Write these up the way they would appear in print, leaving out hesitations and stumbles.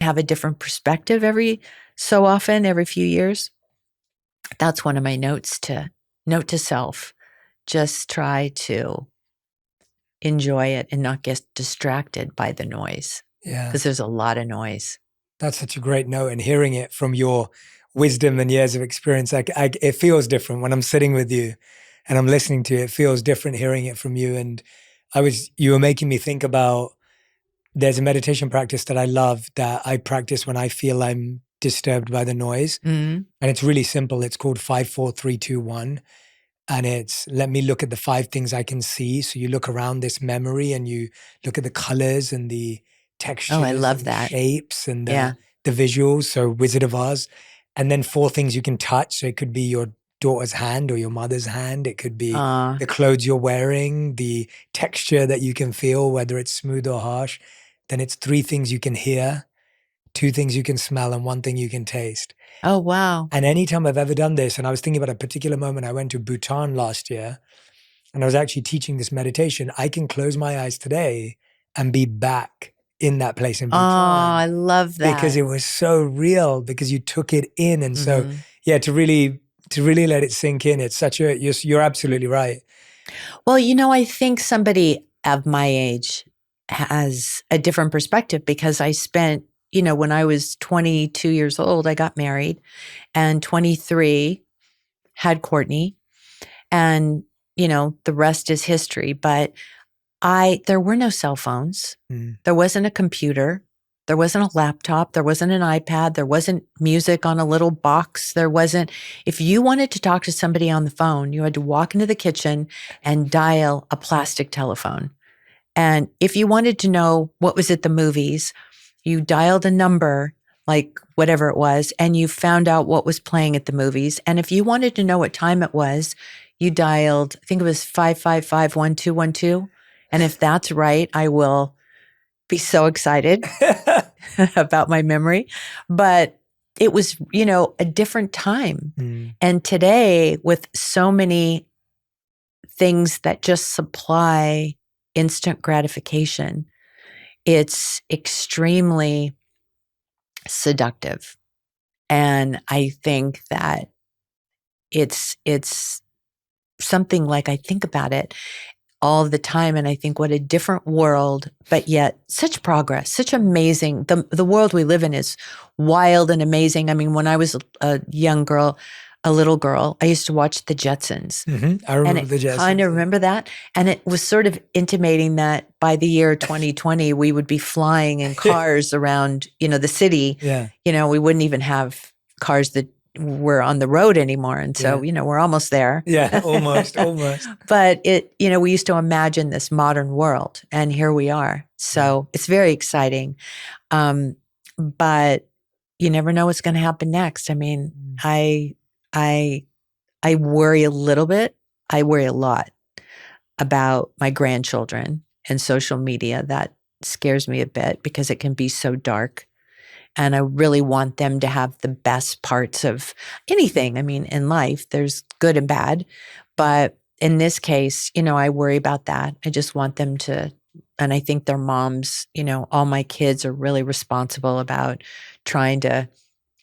have a different perspective every so often, every few years. That's one of my note to self. Just try to enjoy it and not get distracted by the noise. Yeah. Because there's a lot of noise. That's such a great note. And hearing it from your wisdom and years of experience, it feels different when I'm sitting with you and I'm listening to it. It feels different hearing it from you. And you were making me think about, there's a meditation practice that I love that I practice when I feel I'm disturbed by the noise. Mm-hmm. And it's really simple. It's called 5, 4, 3, 2, 1. And it's, let me look at the 5 things I can see. So you look around this memory and you look at the colors and the textures Oh, I love and that. shapes and Yeah. the visuals. So Wizard of Oz. And then 4 things you can touch. So it could be your daughter's hand or your mother's hand. It could be the clothes you're wearing, the texture that you can feel, whether it's smooth or harsh. Then it's 3 things you can hear, 2 things you can smell, and 1 thing you can taste. Oh, wow. And anytime I've ever done this, and I was thinking about a particular moment, I went to Bhutan last year and I was actually teaching this meditation. I can close my eyes today and be back in that place in Bhutan. Oh, I love that. Because it was so real, because you took it in. And so, yeah, to really let it sink in, it's such a, you're absolutely right. Well, I think somebody of my age has a different perspective, because I spent, when I was 22 years old, I got married, and 23 had Courtney, and, the rest is history. But there were no cell phones. There wasn't a computer. There wasn't a laptop. There wasn't an iPad. There wasn't music on a little box. If you wanted to talk to somebody on the phone, you had to walk into the kitchen and dial a plastic telephone. And if you wanted to know what was at the movies, you dialed a number, like whatever it was, and you found out what was playing at the movies. And if you wanted to know what time it was, you dialed, I think it was 555-1212. And if that's right, I will be so excited about my memory. But it was, a different time. And today, with so many things that just supply instant gratification, it's extremely seductive. And I think that it's something, like, I think about it all the time, and I think what a different world, but yet such progress, such amazing. The world we live in is wild and amazing. I mean, when I was a little girl, I used to watch the Jetsons. I remember the Jetsons. Kind of remember that. And it was sort of intimating that by the year 2020, we would be flying in cars around, the city. Yeah. We wouldn't even have cars that were on the road anymore. And so, we're almost there. Yeah, almost. But we used to imagine this modern world, and here we are. So it's very exciting. But you never know what's going to happen next. I mean, I worry a little bit. I worry a lot about my grandchildren and social media. That scares me a bit, because it can be so dark. And I really want them to have the best parts of anything. I mean, in life, there's good and bad. But in this case, I worry about that. I just want them to, and I think their moms, all my kids are really responsible about trying to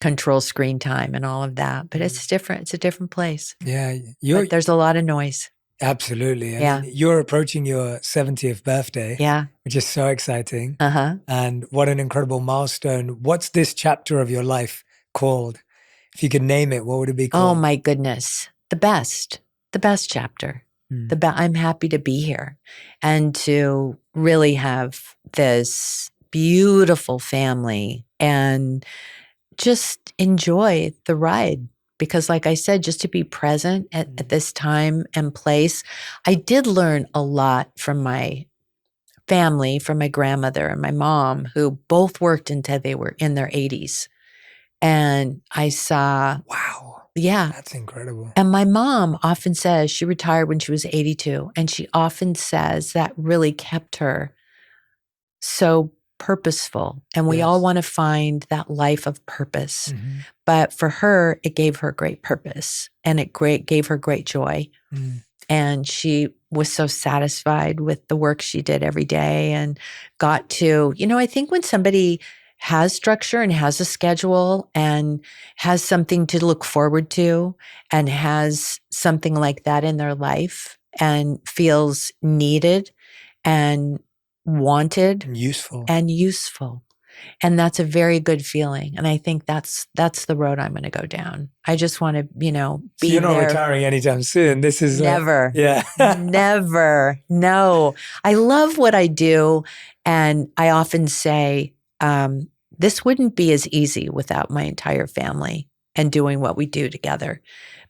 control screen time and all of that. But it's different. It's a different place. Yeah. But there's a lot of noise. Absolutely. Yeah. You're approaching your 70th birthday. Yeah. Which is so exciting. Uh-huh. And what an incredible milestone. What's this chapter of your life called? If you could name it, what would it be called? Oh my goodness. The best chapter. I'm happy to be here and to really have this beautiful family and just enjoy the ride. Because like I said, just to be present at this time and place, I did learn a lot from my family, from my grandmother and my mom, who both worked until they were in their 80s. And I saw, wow. Yeah. That's incredible. And my mom often says, she retired when she was 82. And she often says that really kept her so purposeful. And we all want to find that life of purpose. But for her, it gave her great purpose, and it gave her great joy. And she was so satisfied with the work she did every day, and got to, I think when somebody has structure and has a schedule and has something to look forward to and has something like that in their life and feels needed and wanted Useful. and useful. And that's a very good feeling. And I think that's the road I'm going to go down. I just want to, be So you're not there. retiring anytime soon. This is Never. yeah. Never. No. I love what I do. And I often say, this wouldn't be as easy without my entire family and doing what we do together.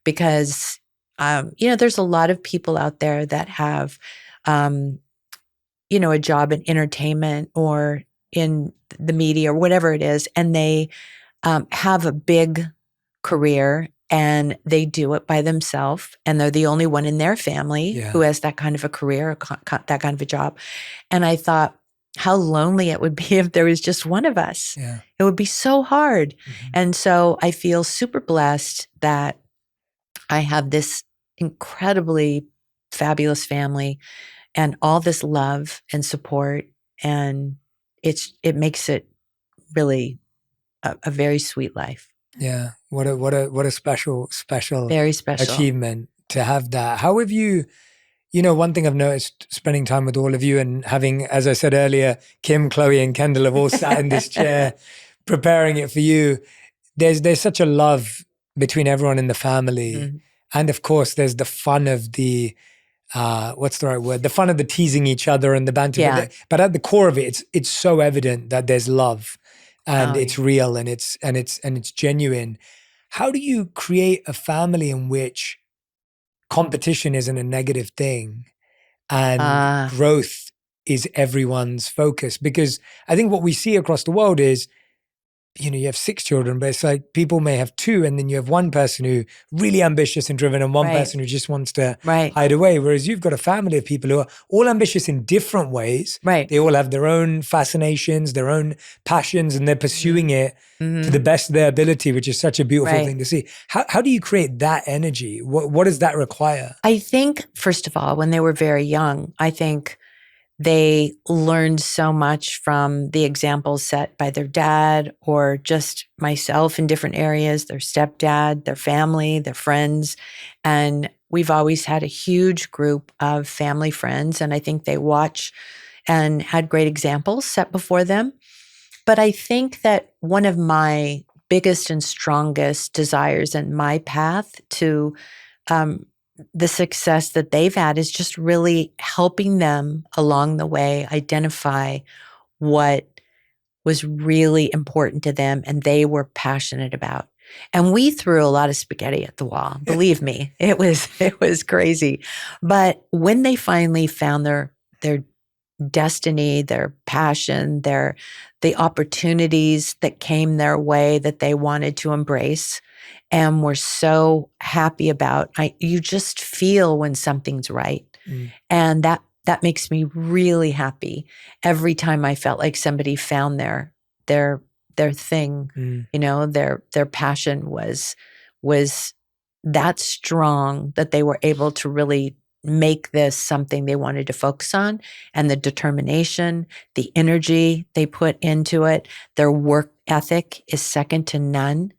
Because, there's a lot of people out there that have, a job in entertainment or in the media or whatever it is, and they have a big career and they do it by themselves, and they're the only one in their family who has that kind of a career, that kind of a job. And I thought how lonely it would be if there was just one of us. Yeah. It would be so hard. Mm-hmm. And so I feel super blessed that I have this incredibly fabulous family and all this love and support. And it makes it really a very sweet life. Yeah. What a special Very special achievement to have that. How have you, one thing I've noticed spending time with all of you and having, as I said earlier, Kim, Chloe, and Kendall have all sat in this chair preparing it for you. There's such a love between everyone in the family. Mm-hmm. And of course, there's the fun of the, what's the right word? The fun of the teasing each other and the banter. Yeah. But at the core of it, it's so evident that there's love and it's real and it's genuine. How do you create a family in which competition isn't a negative thing and growth is everyone's focus? Because I think what we see across the world is, you have 6 children, but it's like people may have 2, and then you have one person who really ambitious and driven and one person who just wants to hide away. Whereas you've got a family of people who are all ambitious in different ways. Right. They all have their own fascinations, their own passions, and they're pursuing it to the best of their ability, which is such a beautiful thing to see. How do you create that energy? What does that require? I think, first of all, when they were very young, I think they learned so much from the examples set by their dad or just myself in different areas, their stepdad, their family, their friends. And we've always had a huge group of family friends. And I think they watch and had great examples set before them. But I think that one of my biggest and strongest desires in my path to the success that they've had is just really helping them along the way identify what was really important to them and they were passionate about. And we threw a lot of spaghetti at the wall. Believe me, it was crazy. But when they finally found their destiny, their passion, the opportunities that came their way that they wanted to embrace, and we're so happy about. You just feel when something's right. And that makes me really happy every time I felt like somebody found their thing, their passion was that strong that they were able to really make this something they wanted to focus on, and the determination, the energy they put into it, their work ethic is second to none.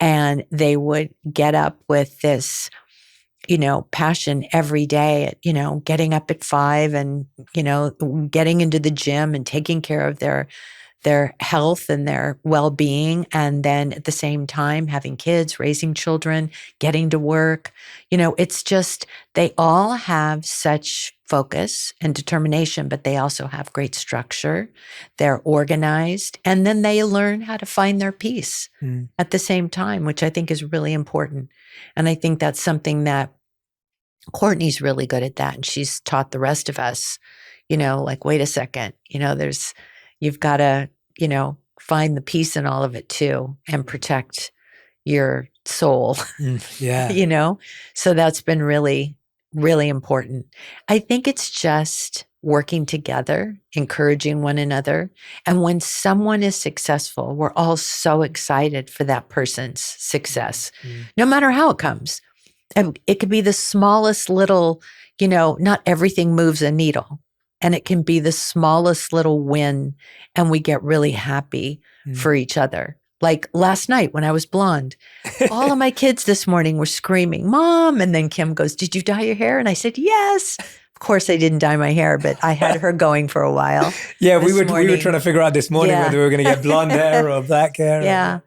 And they would get up with this, passion every day, getting up at 5 and, getting into the gym and taking care of their health and their well-being. And then at the same time, having kids, raising children, getting to work. It's just, they all have such focus and determination, but they also have great structure. They're organized, and then they learn how to find their peace at the same time, which I think is really important. And I think that's something that Courtney's really good at that. And she's taught the rest of us, like, wait a second, you've got to, find the peace in all of it too and protect your soul. Yeah. So that's been really, really important. I think it's just working together, encouraging one another. And when someone is successful, we're all so excited for that person's success, no matter how it comes. And it could be the smallest little, not everything moves a needle. And it can be the smallest little win, and we get really happy. for each other. Like last night when I was blonde, all of my kids this morning were screaming, Mom. And then Kim goes, did you dye your hair? And I said, yes. Of course, I didn't dye my hair, but I had her going for a while. Yeah, we were trying to figure out this morning whether we were going to get blonde hair or black hair. Yeah.